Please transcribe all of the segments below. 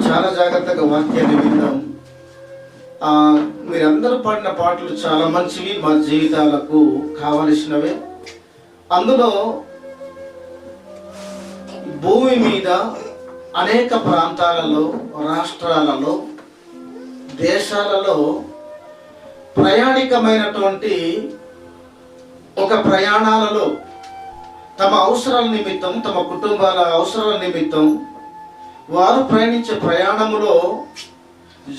చాలా జాగ్రత్తగా వాక్యాన్ని విందాం. మీరందరూ పాడిన పాటలు చాలా మంచివి, మా జీవితాలకు కావలసినవే. అందులో భూమి మీద అనేక ప్రాంతాలలో, రాష్ట్రాలలో, దేశాలలో ప్రయాణికమైనటువంటి ఒక ప్రయాణాలలో తమ అవసరాల నిమిత్తం, తమ కుటుంబాల అవసరాల నిమిత్తం వారు ప్రయాణించే ప్రయాణములో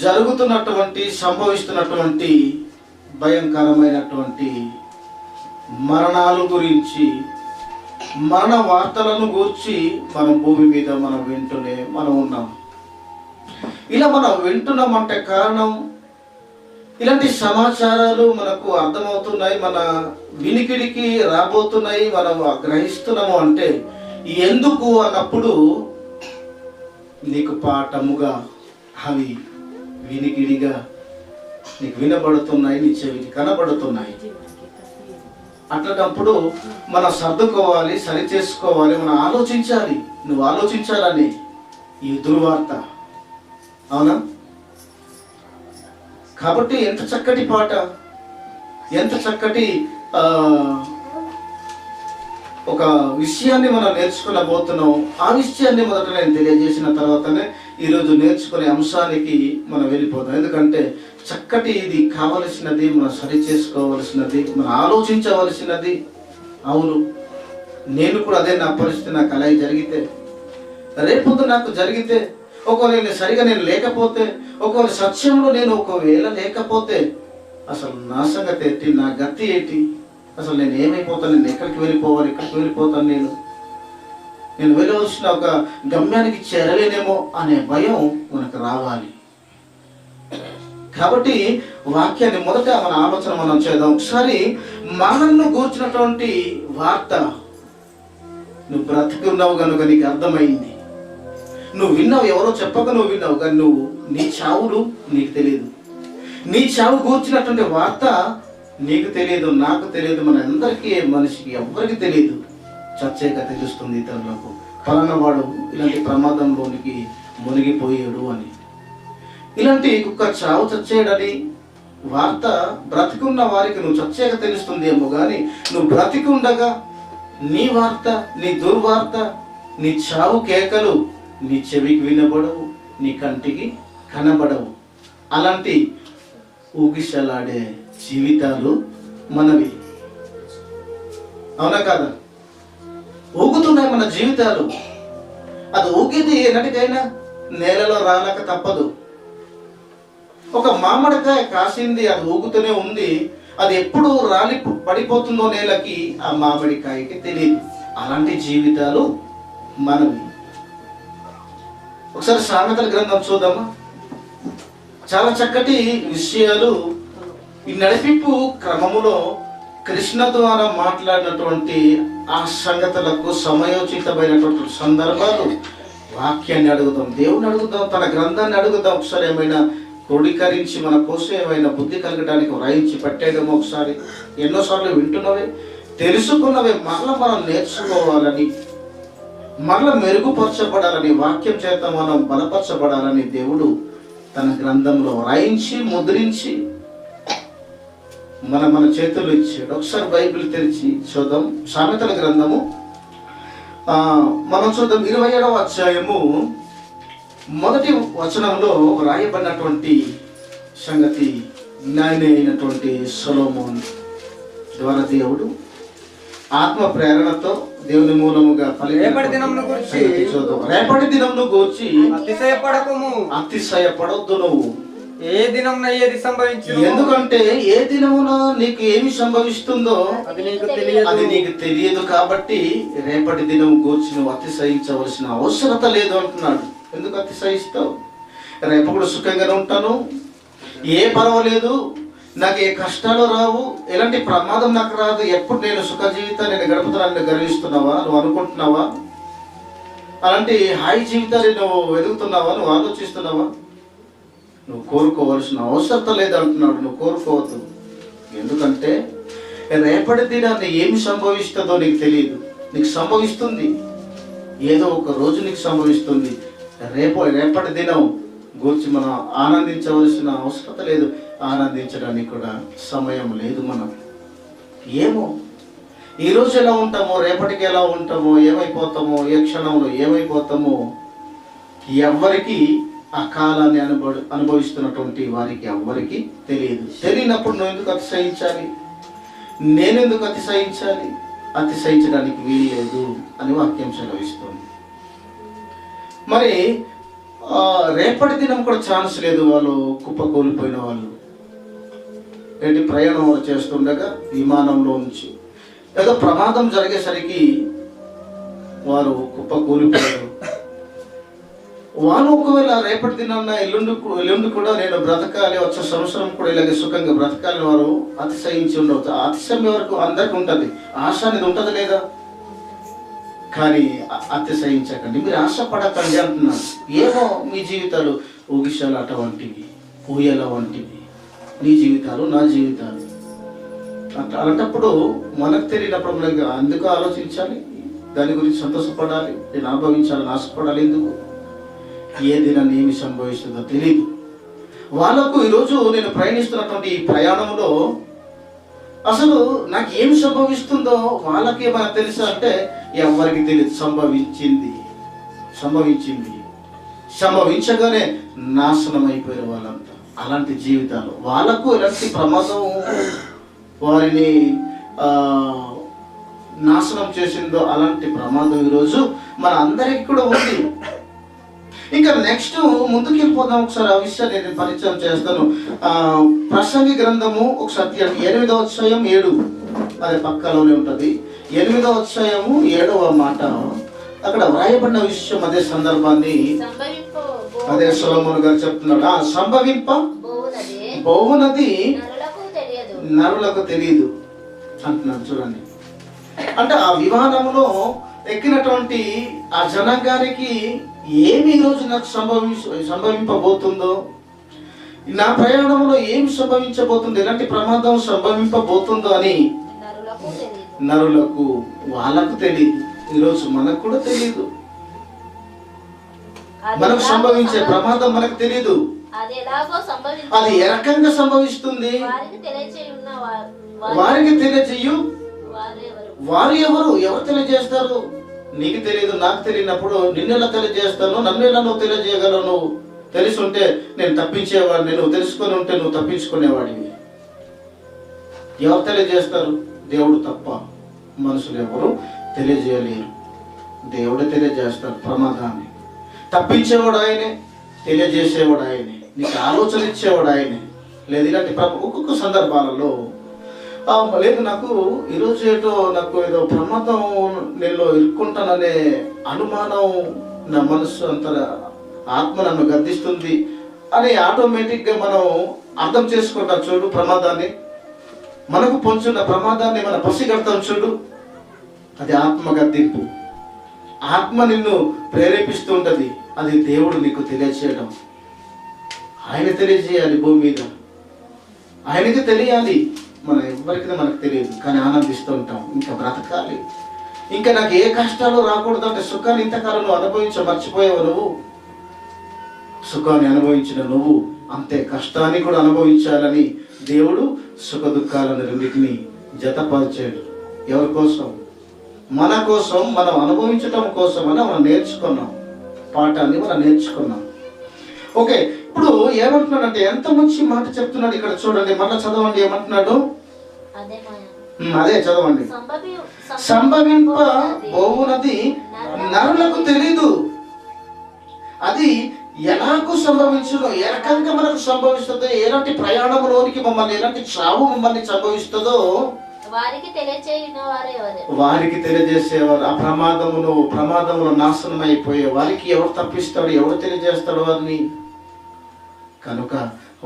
జరుగుతున్నటువంటి, సంభవిస్తున్నటువంటి భయంకరమైనటువంటి మరణాల గురించి, మరణ వార్తలను గూర్చి మనం భూమి మీద మనం వింటూనే మనం ఉన్నాం. ఇలా మనం వింటున్నామంటే కారణం, ఇలాంటి సమాచారాలు మనకు అర్థమవుతున్నాయి, మన వినికిడికి రాబోతున్నాయి, మనం గ్రహిస్తున్నాము అంటే ఎందుకు అన్నప్పుడు నీకు పాఠముగా అవి వినికిడిగా నీకు వినబడుతున్నాయి, నీ చెవికి కనబడుతున్నాయి. అట్లాంటప్పుడు మనం సర్దుకోవాలి, సరి చేసుకోవాలి, మనం ఆలోచించాలి. నువ్వు ఆలోచించాలని ఈ దుర్వార్త, అవునా? కాబట్టి ఎంత చక్కటి పాట, ఎంత చక్కటి ఒక విషయాన్ని మనం నేర్చుకోలేకపోతున్నాం. ఆ విషయాన్ని మొదట నేను తెలియజేసిన తర్వాతనే ఈరోజు నేర్చుకునే అంశానికి మనం వెళ్ళిపోతాం. ఎందుకంటే చక్కటి ఇది కావలసినది, మనం సరి చేసుకోవలసినది, మనం ఆలోచించవలసినది. అవును, నేను కూడా అదే, నా పరిస్థితి నాకు అలాగే జరిగితే, రేపొద్దు నాకు జరిగితే, ఒకవేళ నేను సరిగా నేను లేకపోతే, ఒకవేళ సత్యంలో నేను ఒకవేళ లేకపోతే అసలు నా సంగతి ఏంటి, నా గతి ఏంటి, అసలు నేను ఏమైపోతాను, నేను ఎక్కడికి వెళ్ళిపోవాలి, ఎక్కడికి వెళ్ళిపోతాను, నేను వెళ్ళవలసిన ఒక గమ్యానికి చేరలేనేమో అనే భయం మనకు రావాలి. కాబట్టి వాక్యాన్ని మొదట మన ఆలోచన మనం చేద్దాం. ఒకసారి మరణంను గూర్చినటువంటి వార్త నువ్వు బ్రతికి ఉన్నావు కనుక నీకు అర్థమైంది. నువ్వు విన్నావు, ఎవరో చెప్పక నువ్వు విన్నావు, కానీ నువ్వు నీ చావులు నీకు తెలియదు. నీ చావు గూర్చినటువంటి వార్త నీకు తెలియదు, నాకు తెలియదు, మన అందరికీ, మనిషికి ఎవరికి తెలియదు. చచ్చాక తెలుస్తుంది ఇతరులకు, ఫలానా వాడు ఇలాంటి ప్రమాదంలోనికి మునిగిపోయాడు అని. ఇలాంటి కుక్క చావు చచ్చేయడని వార్త బ్రతికున్న వారికి నువ్వు చచ్చాక తెలుస్తుంది ఏమో, కానీ నువ్వు బ్రతికుండగా నీ వార్త, నీ దుర్వార్త, నీ చావు కేకలు నీ చెవికి వినబడవు, నీ కంటికి కనబడవు. అలాంటి ఊగిసలాడే జీవితాలు మనవి, అవునా కాదా? ఊగుతున్నాయి మన జీవితాలు. అది ఊగేది ఎన్నటికైనా నేలలో రాలక తప్పదు. ఒక మామిడికాయ కాసింది, అది ఊగుతూనే ఉంది, అది ఎప్పుడు రాలి పడిపోతుందో నేలకి ఆ మామిడికాయకి తెలియదు. అలాంటి జీవితాలు మనవి. ఒకసారి సామెతల గ్రంథం చూద్దామా? చాలా చక్కటి విషయాలు ఈ నడిపింపు క్రమములో కృష్ణ ద్వారా మాట్లాడినటువంటి ఆ సంగతులకు సమయోచితమైనటువంటి సందర్భాలు. వాక్యాన్ని అడుగుదాం, దేవుని అడుగుదాం, తన గ్రంథాన్ని అడుగుదాం. ఒకసారి ఏమైనా క్రోడీకరించి మన కోసం ఏమైనా బుద్ధి కలగడానికి వ్రాయించి పెట్టేయడమో. ఒకసారి ఎన్నోసార్లు వింటున్నవే, తెలుసుకున్నవే మరలా మనం నేర్చుకోవాలని, మరలా మెరుగుపరచబడాలని, వాక్యం చేత మనం బలపరచబడాలని దేవుడు తన గ్రంథంలో వ్రాయించి ముద్రించి మన చేతుల్లో ఇచ్చాడు. ఒకసారి బైబిల్ తెరిచి చూద్దాం. సామెతల గ్రంథము మనం చూద్దాం. 27వ అధ్యాయము మొదటి వచనంలో రాయబడినటువంటి సంగతి, జ్ఞాని అయినటువంటి సొలొమోను ద్వారా దేవుడు ఆత్మ ప్రేరణతో దేవుని మూలముగా రేపటి దినమును గూర్చి చూద్దాం. రేపటి దినమును గూర్చి అతిశయపడకుము, అతిశయపడొద్దు నువ్వు. ఏ దినమున ఏది సంభవించు, ఎందుకంటే ఏ దినమున నీకు ఏమి సంభవిస్తుందో అది నీకు తెలియదు. కాబట్టి రేపటి దినం గూర్చి నువ్వు అతిశయించవలసిన అవసరత లేదు అంటున్నాడు. ఎందుకు అతిశయిస్తావు? రేపు కూడా సుఖంగానే ఉంటాను, ఏ పర్వాలేదు, నాకు ఏ కష్టాలు రావు, ఎలాంటి ప్రమాదం నాకు రాదు, ఎప్పుడు నేను సుఖ జీవితాన్ని నేను గడుపుతానని గర్విస్తున్నావా? నువ్వు అనుకుంటున్నావా? అలాంటి హాయి జీవితాన్ని నువ్వు వెతుకుతున్నావా? నువ్వు ఆలోచిస్తున్నావా? నువ్వు కోరుకోవాల్సిన అవసరం లేదంటున్నాడు. నువ్వు కోరుకోవద్దు. ఎందుకంటే రేపటి దినాన్ని ఏమి సంభవిస్తుందో నీకు తెలియదు. నీకు సంభవిస్తుంది, ఏదో ఒక రోజు నీకు సంభవిస్తుంది. రేపటి దినం గురించి మనం ఆనందించవలసిన అవసరం లేదు, ఆనందించడానికి కూడా సమయం లేదు. మనం ఏమో ఈరోజు ఎలా ఉంటామో, రేపటికి ఎలా ఉంటామో, ఏమైపోతామో, ఏ క్షణంలో ఏమైపోతామో ఎవ్వరికి ఆ కాలాన్ని అనుభవిస్తున్నటువంటి వారికి ఎవ్వరికి తెలియదు. తెలియనప్పుడు నువ్వు ఎందుకు అతిశయించాలి, నేనెందుకు అతిశయించాలి? అతిశయించడానికి వీల్లేదు అని వాక్యం సెలవిస్తుంది. మరి రేపటి దినం కూడా ఛాన్స్ లేదు. వాళ్ళు కుప్పకూలిపోయిన వాళ్ళు ఏంటి, ప్రయాణం చేస్తుండగా విమానంలో నుంచి ఏదో ప్రమాదం జరిగేసరికి వారు కుప్పకూలిపోయారు. వాళ్ళు ఒకవేళ రేపటి దినాన్న ఎల్లుండి కూడా నేను బ్రతకాలి, వచ్చే సంవత్సరం కూడా ఇలాగే సుఖంగా బ్రతకాలి వారు అతిశయించి ఉండవచ్చు. అతిశయం వరకు అందరికి ఉంటుంది, ఆశ అనేది ఉంటుంది లేదా? కానీ అతిశయించకండి, మీరు ఆశపడకండి అంటున్నాను. ఏమో మీ జీవితాలు ఊగిశాలాట వంటివి, ఊయల వంటివి, నీ జీవితాలు నా జీవితాలు. అలాంటప్పుడు మనకు తెలియనప్పుడు మనకి అందుకు ఆలోచించాలి, దాని గురించి సంతోషపడాలి, నేను అనుభవించాలని ఆశపడాలి. ఎందుకు? ఏ దినాన్ని ఏమి సంభవిస్తుందో తెలియదు వాళ్ళకు. ఈరోజు నేను ప్రయాణిస్తున్నటువంటి ఈ ప్రయాణంలో అసలు నాకు ఏమి సంభవిస్తుందో వాళ్ళకి ఏమైనా తెలుసా అంటే ఎవరికి తెలియదు. సంభవించగానే నాశనం అయిపోయారు వాళ్ళంతా. అలాంటి జీవితాలు వాళ్ళకు ఎలాంటి ప్రమాదం వారిని నాశనం చేసిందో అలాంటి ప్రమాదం ఈరోజు మన అందరికి కూడా ఉంది. ఇంకా నెక్స్ట్ ముందుకు వెళ్ళిపోదాం. ఒకసారి ఆ విషయాన్ని నేను పరిచయం చేస్తాను. ప్రసంగి గ్రంథము ఒకసారి 8వ అధ్యాయం 7, అది పక్కలోనే ఉంటుంది. 8వ అధ్యాయము 7వ మాట, అక్కడ వ్రాయబడిన విషయం అదే సందర్భాన్ని అదే సొలొమోను గారు చెప్తున్నాడు. సంభవింప బహునది నరులకు తెలియదు అంటున్నాడు. చూడండి, అంటే ఆ విమానంలో ఎక్కినటువంటి ఆ జనాంగానికి ఏమి ఈరోజు నాకు సంభవింపబోతుందో, నా ప్రయాణంలో ఏమి సంభవించబోతుందో, ఎలాంటి ప్రమాదం సంభవింపబోతుందో అని నరులకు వాళ్ళకు తెలియదు. ఈరోజు మనకు కూడా తెలియదు. మనకు సంభవించే ప్రమాదం మనకు తెలియదు. అది ఏ రకంగా సంభవిస్తుంది వారికి తెలియజేయు. వారు ఎవరు తెలియజేస్తారు? నీకు తెలియదు, నాకు తెలియనప్పుడు నిన్నెలా తెలియజేస్తాను? నన్ను ఎలా నువ్వు తెలియజేయగలవు? నువ్వు తెలిసి ఉంటే నేను తప్పించేవాడిని, నువ్వు తెలుసుకొని ఉంటే నువ్వు తప్పించుకునేవాడివి. ఎవరు తెలియజేస్తారు? దేవుడు తప్ప మనుషులు ఎవరు తెలియజేయలేరు. దేవుడే తెలియజేస్తాడు ప్రమాదాన్ని. తప్పించేవాడు ఆయనే, తెలియజేసేవాడు ఆయనే, నీకు ఆలోచన ఇచ్చేవాడు ఆయనే. లేదు ఇలాంటి ఒక్కొక్క సందర్భాలలో లేదు నాకు ఈరోజు ఏదో ప్రమాదం నేను ఇరుక్కుంటాననే అనుమానం నా మనసు అంత ఆత్మ నన్ను గద్దిస్తుంది అని ఆటోమేటిక్గా మనం అర్థం చేసుకుంటాం. చూడు, ప్రమాదాన్ని మనకు పొంచున్న ప్రమాదాన్ని మనం పసిగడతాం. చూడు, అది ఆత్మ గద్దింపు. ఆత్మ నిన్ను ప్రేరేపిస్తూ ఉంటుంది. అది దేవుడు నీకు తెలియచేయడం. ఆయన తెలియజేయాలి భూమి మీద, ఆయనకి తెలియాలి. మనం ఎవరికి మనకు తెలియదు, కానీ ఆనందిస్తూ ఉంటాం. ఇంకా బ్రతకాలి, ఇంకా నాకు ఏ కష్టాలు రాకూడదు అంటే సుఖాన్ని ఇంతకాలం నువ్వు మర్చిపోయావు. నువ్వు సుఖాన్ని అనుభవించిన నువ్వు అంతే కష్టాన్ని కూడా అనుభవించాలని దేవుడు సుఖ దుఃఖాలను రెండింటిని జతపరిచాడు. ఎవరి కోసం? మన కోసం, మనం అనుభవించటం కోసం అని మనం నేర్చుకున్నాం. పాఠాన్ని మనం నేర్చుకున్నాం. ఓకే, ఇప్పుడు ఏమంటున్నాడంటే ఎంత మంచి మాట చెప్తున్నాడు ఇక్కడ. చూడండి, మళ్ళీ చదవండి. ఏమంటున్నాడు? అదే చదవండి. సంభవింప బహునది నరులకు తెలీదు. అది ఎలాగూ సంభవించునో, ఏ రకంగా మనకు సంభవిస్తుందో, ఎలాంటి ప్రయాణంలోనికి మమ్మల్ని, ఎలాంటి చావు మమ్మల్ని సంభవిస్తుందో వారికి తెలియజేసేవారు. ఆ ప్రమాదములో నాశనం అయిపోయే వారికి ఎవరు తప్పిస్తాడు, ఎవరు తెలియజేస్తాడు వారిని? కనుక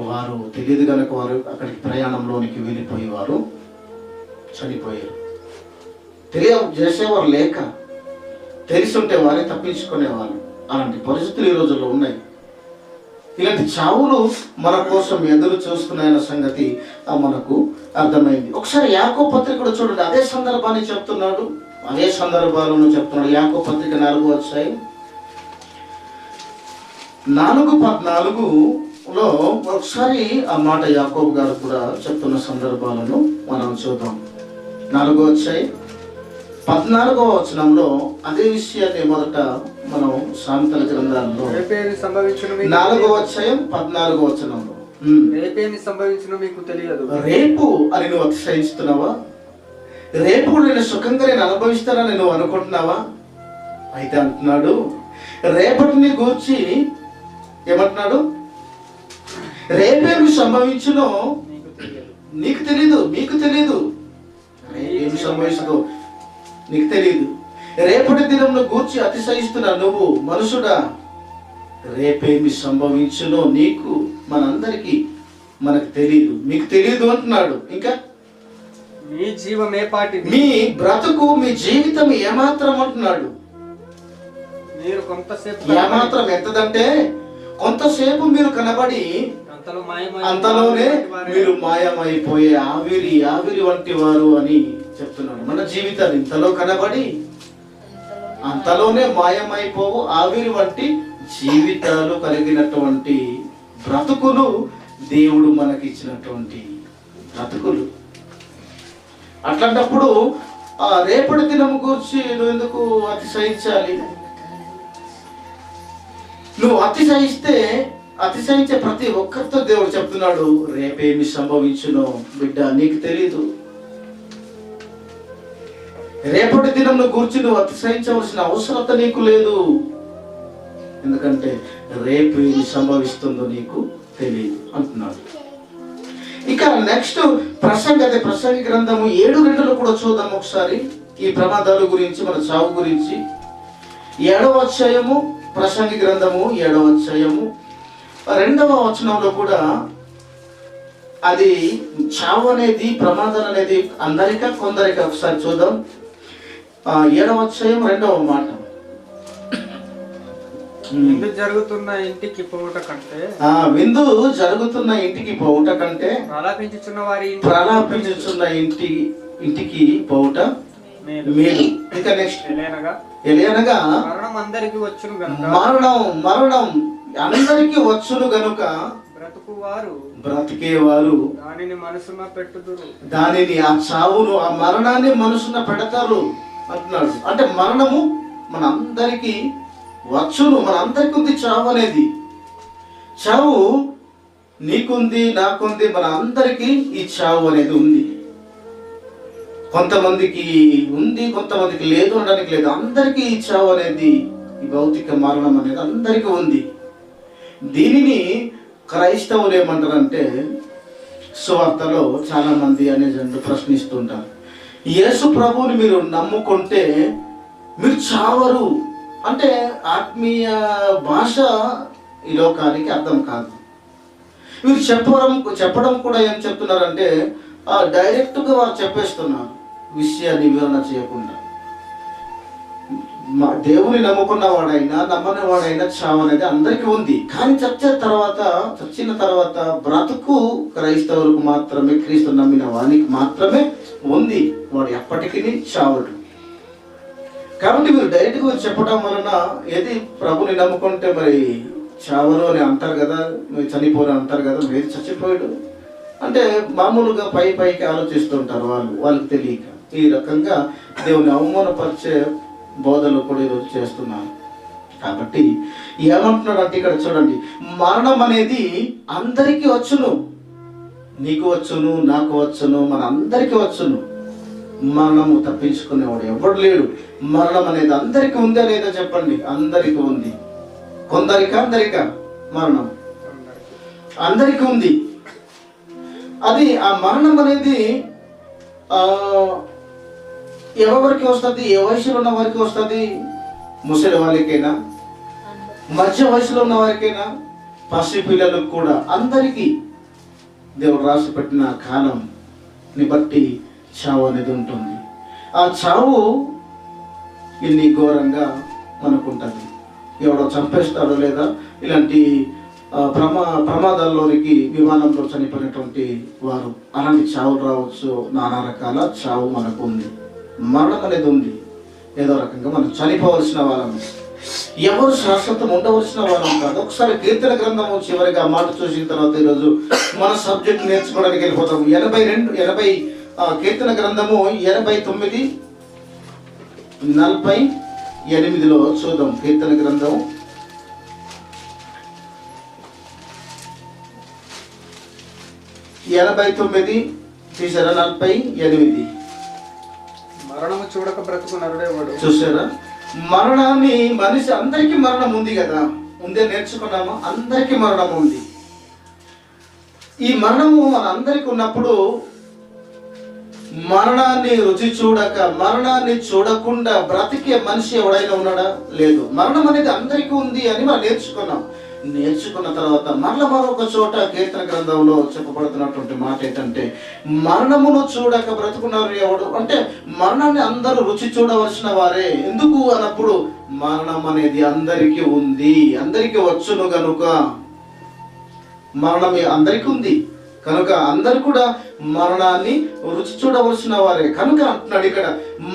వారు తెలియదు కనుక వారు అక్కడికి ప్రయాణంలోనికి వెళ్ళిపోయేవారు, చనిపోయారు. తెలియజేసేవారు లేక, తెలిసి ఉంటే వారే తప్పించుకునేవారు. అలాంటి పరిస్థితులు ఈ రోజుల్లో ఉన్నాయి. ఇలాంటి చావులు మన కోసం ఎదురు చూస్తున్నాయన్న సంగతి మనకు అర్థమైంది. ఒకసారి యాకోబు పత్రిక కూడా చూడండి, అదే సందర్భాన్ని చెప్తున్నాడు, అదే సందర్భాలను చెప్తున్నాడు. యాకోబు పత్రిక 4వ అధ్యాయం 4:14లో ఒకసారి ఆ మాట యాకోబు గారు కూడా చెప్తున్న సందర్భాలను మనం చూద్దాం. 4వ అధ్యాయం 14వ వచనంలో అదే విషయాన్ని మొదట మనం సామెతల గ్రంథాల్లో రేపేమి సంభవించును మీకు 4వ అధ్యాయం 14వ వచనంలో రేపేమి సంభవించును మీకు తెలియదు. రేపు అని నువ్వు అతిశయిస్తున్నావా? రేపు కూడా నేను సుఖంగా నేను అనుభవిస్తానని నువ్వు అనుకుంటున్నావా? అయితే అంటున్నాడు, రేపటిని గూర్చి ఏమంటున్నాడు? రేపేమి సంభవించునో మీకు తెలియదు. నీకు తెలీదు, మీకు తెలీదు. రేపేమి సంభవిస్తుందో నీకు తెలీదు. రేపటి దినంలో గూర్చి అతిశయిస్తున్నా నువ్వు మనుషుడా? రేపేమి సంభవించునో నీకు, మనందరికీ మనకు తెలియదు, మీకు తెలియదు అంటున్నాడు. ఇంకా మీ జీవం ఏ పాటిది, మీ బ్రతుకు మీ జీవితం ఏమాత్రం అంటున్నాడు. మీరు కొంతసేపు ఏమాత్రం ఎంతదంటే కొంతసేపు మీరు కనబడి అంతలో అంతలోనే మీరు మాయమైపోయే ఆవిరి వంటి వారు అని చెప్తున్నాడు. మన జీవితాలు ఇంతలో కనబడి అంతలోనే మాయమైపోవు ఆవిరి వంటి జీవితాలు కలిగినటువంటి బ్రతుకులు దేవుడు మనకి ఇచ్చినటువంటి బ్రతుకులు. అట్లాంటప్పుడు ఆ రేపటి దినం గురించి నువ్వు ఎందుకు అతిశయించాలి? నువ్వు అతిశయించే ప్రతి ఒక్కరితో దేవుడు చెప్తున్నాడు, రేపేమి సంభవించునో బిడ్డ నీకు తెలీదు. రేపటి దినంలో గురించి నువ్వు అతిశయించవలసిన అవసరత నీకు లేదు. ఎందుకంటే రేపు ఏమి సంభవిస్తుందో నీకు తెలియదు అంటున్నాడు. ఇక నెక్స్ట్ ప్రసంగి గ్రంథము 7:2 కూడా చూద్దాం ఒకసారి. ఈ ప్రమాదాల గురించి, మన చావు గురించి 7వ అధ్యాయము ప్రసంగి గ్రంథము 7వ అధ్యాయము 2వ వచనంలో కూడా అది చావు అనేది, ప్రమాదాలు అనేది అందరికా కొందరికా ఒకసారి చూద్దాం. 7వ అధ్యాయం 2వ మాట. విందు జరుగుతున్న ఇంటికి పోవుట కంటే ప్రలాపించుచున్న ఇంటికి పోవుట మేలు. ఇంకా నెక్స్ట్ ఎలయనగా మరణం అందరికి వచ్చును గనుక మరణం అందరికి వచ్చును గనుక బ్రతికేవారు దానిని మనసున పెట్టుదురు. దానిని ఆ చావును, ఆ మరణాన్ని మనసున పెడతారు అంటున్నాడు. అంటే మరణము మన అందరికి వచ్చును, మన అందరికి ఉంది చావు అనేది. చావు నీకుంది, నాకుంది, మన అందరికీ ఈ చావు అనేది ఉంది. కొంతమందికి ఉంది, కొంతమందికి లేదు అనడానికి లేదు. అందరికీ ఈ చావు అనేది, ఈ భౌతిక మరణం అనేది అందరికీ ఉంది. దీనిని క్రైస్తవులు ఏమంటారంటే, సువార్తలో చాలా మంది అనేది ప్రశ్నిస్తుంటారు, యేసు ప్రభువుని మీరు నమ్ముకుంటే మీరు చావరు అంటే ఆత్మీయ భాష ఈ లోకానికి అర్థం కాదు. వీరు చెప్పడం కూడా ఏం చెప్తున్నారంటే డైరెక్ట్గా వారు చెప్పేస్తున్నారు, విషయాన్ని వివరణ చేయకుండా. దేవుని నమ్ముకున్న వాడైనా నమ్మని వాడైనా చావు అనేది అందరికీ ఉంది. కానీ చచ్చిన తర్వాత బ్రతుకు క్రైస్తవులకు మాత్రమే, క్రీస్తు నమ్మిన వానికి మాత్రమే ఉంది. వాడు ఎప్పటికీ చావడు. కాబట్టి మీరు డైరెక్ట్గా చెప్పడం వలన ఏది ప్రభుని నమ్ముకుంటే మరి చావరు అని అంటారు కదా, మీరు చనిపోరు అంటారు కదా, మీరు చచ్చిపోయాడు అంటే మామూలుగా పైకి ఆలోచిస్తుంటారు వాళ్ళకి తెలియక. ఈ రకంగా దేవుని అవమానపరిచే బోధలు కూడా ఈరోజు చేస్తున్నారు. కాబట్టి ఏమంటున్నాడు అంటే ఇక్కడ చూడండి, మరణం అనేది అందరికీ వచ్చును. నీకు వచ్చును, నాకు వచ్చును, మన అందరికీ వచ్చును. మరణము తప్పించుకునేవాడు ఎవడు లేడు. మరణం అనేది అందరికీ ఉంది అనేదో చెప్పండి. అందరికీ ఉంది. అందరికా మరణం అందరికీ ఉంది. అది ఆ మరణం అనేది ఎవరికి వస్తుంది? ఏ వయసులో ఉన్న వారికి వస్తుంది? ముసలి వాళ్ళకైనా, మధ్య వయసులో ఉన్న వారికైనా, పసి పిల్లలకు కూడా అందరికీ దేవుడు రాసి పెట్టిన కాలంని బట్టి చావు అనేది ఉంటుంది. ఆ చావు ఇన్ని ఘోరంగా మనకుంటుంది. ఎవడో చంపేస్తాడో లేదా ఇలాంటి ప్రమాదాల్లోనికి విమానంలో చనిపోయినటువంటి వారు, అలాంటి చావులు రావచ్చు. నానా రకాల చావు మనకు ఉంది. మరణం అనేది ఉంది. ఏదో రకంగా మనం చనిపోవలసిన వాళ్ళము. ఎవరు శాశ్వతం ఉండవలసిన వారు కాదు. ఒకసారి కీర్తన గ్రంథము చివరిగా మాట చూసిన తర్వాత ఈరోజు మన సబ్జెక్ట్ నేర్చుకోవడానికి వెళ్ళిపోతాం. 80 కీర్తన గ్రంథము 89:48 చూద్దాం. కీర్తన గ్రంథం 89 తీసారా? 48. మరణము చూడక బ్రతుకు నరుడేవాడు. చూసారా? మరణాన్ని మనిషి, అందరికీ మరణం ఉంది కదా, ముందే నేర్చుకున్నామా? అందరికీ మరణం ఉంది. ఈ మరణము మన అందరికి ఉన్నప్పుడు మరణాన్ని రుచి చూడక, మరణాన్ని చూడకుండా బ్రతికే మనిషి ఎవడైనా ఉన్నాడా? లేదు. మరణం అనేది అందరికీ ఉంది అని మనం నేర్చుకున్న తర్వాత మరొక చోట కీర్తన గ్రంథంలో చెప్పబడుతున్నటువంటి మాట ఏంటంటే, మరణమును చూడక బ్రతుకున్నారు ఎవడు అంటే, మరణాన్ని అందరూ రుచి చూడవలసిన వారే. ఎందుకు అన్నప్పుడు మరణం అనేది అందరికీ ఉంది, అందరికీ వచ్చును గనుక. మరణం అందరికీ ఉంది కనుక అందరు కూడా మరణాన్ని రుచి చూడవలసిన వారే కనుక అంటున్నాడు ఇక్కడ.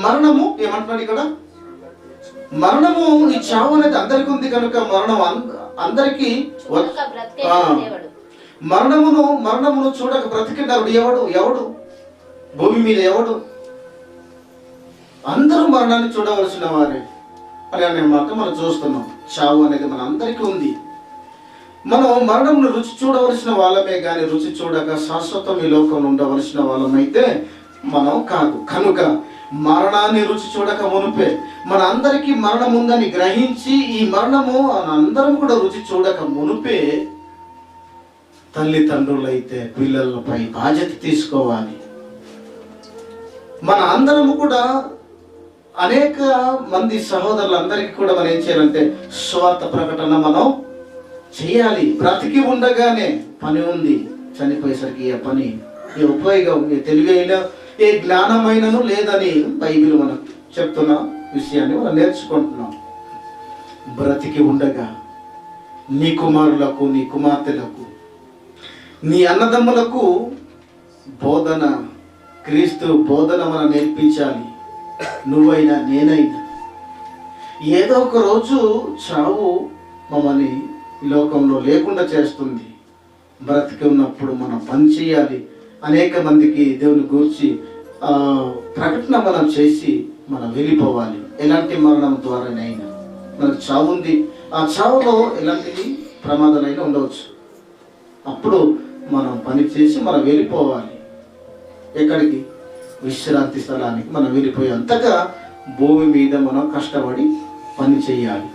మరణము ఏమంటున్నాడు ఇక్కడ? మరణము, ఈ చావు అనేది అందరికీ ఉంది కనుక మరణం అందరికీ. మరణమును చూడక బ్రతికినాడు ఎవడు? భూమి మీద ఎవడు? అందరూ మరణాన్ని చూడవలసిన వారే అని అనే మాట మనం చూస్తున్నాం. చావు అనేది మన అందరికీ ఉంది. మనం మరణంను రుచి చూడవలసిన వాళ్ళమే కానీ రుచి చూడక శాశ్వతం ఈ లోకంలో ఉండవలసిన వాళ్ళమైతే మనం కాదు. కనుక మరణాన్ని రుచి చూడక మునిపే, మన అందరికీ మరణం ఉందని గ్రహించి ఈ మరణము అందరం కూడా రుచి చూడక మునిపే తల్లిదండ్రులైతే పిల్లలపై బాధ్యత తీసుకోవాలి. మన అందరము కూడా అనేక మంది సహోదరులందరికీ కూడా మనం ఏం చేయాలంటే స్వార్థ ప్రకటన మనం చేయాలి. బ్రతికి ఉండగానే పని ఉంది, చనిపోయేసరికి ఏ పని, ఏ ఉపయోగం, ఏ తెలివైన, ఏ జ్ఞానమైనను లేదని బైబిల్ మనకు చెప్తున్న విషయాన్ని మనం నేర్చుకుంటున్నాం. బ్రతికి ఉండగా నీ కుమారులకు, నీ కుమార్తెలకు, నీ అన్నదమ్ములకు బోధన, క్రీస్తు బోధన మనం నేర్పించాలి. నువ్వైనా నేనైనా ఏదో ఒక రోజు చావు మమ్మల్ని ఈ లోకంలో లేకుండా చేస్తుంది. బ్రతికి ఉన్నప్పుడు మనం పని చేయాలి. అనేక మందికి దేవుని గూర్చి ప్రకటన మనం చేసి మనం వెళ్ళిపోవాలి. ఎలాంటి మరణం ద్వారానైనా మనకు చావు ఉంది. ఆ చావులో ఎలాంటి ప్రమాదాలైనా ఉండవచ్చు. అప్పుడు మనం పని చేసి మనం వెళ్ళిపోవాలి. ఎక్కడికి? విశ్రాంతి స్థలానికి మనం వెళ్ళిపోయేంతగా భూమి మీద మనం కష్టపడి పని చేయాలి.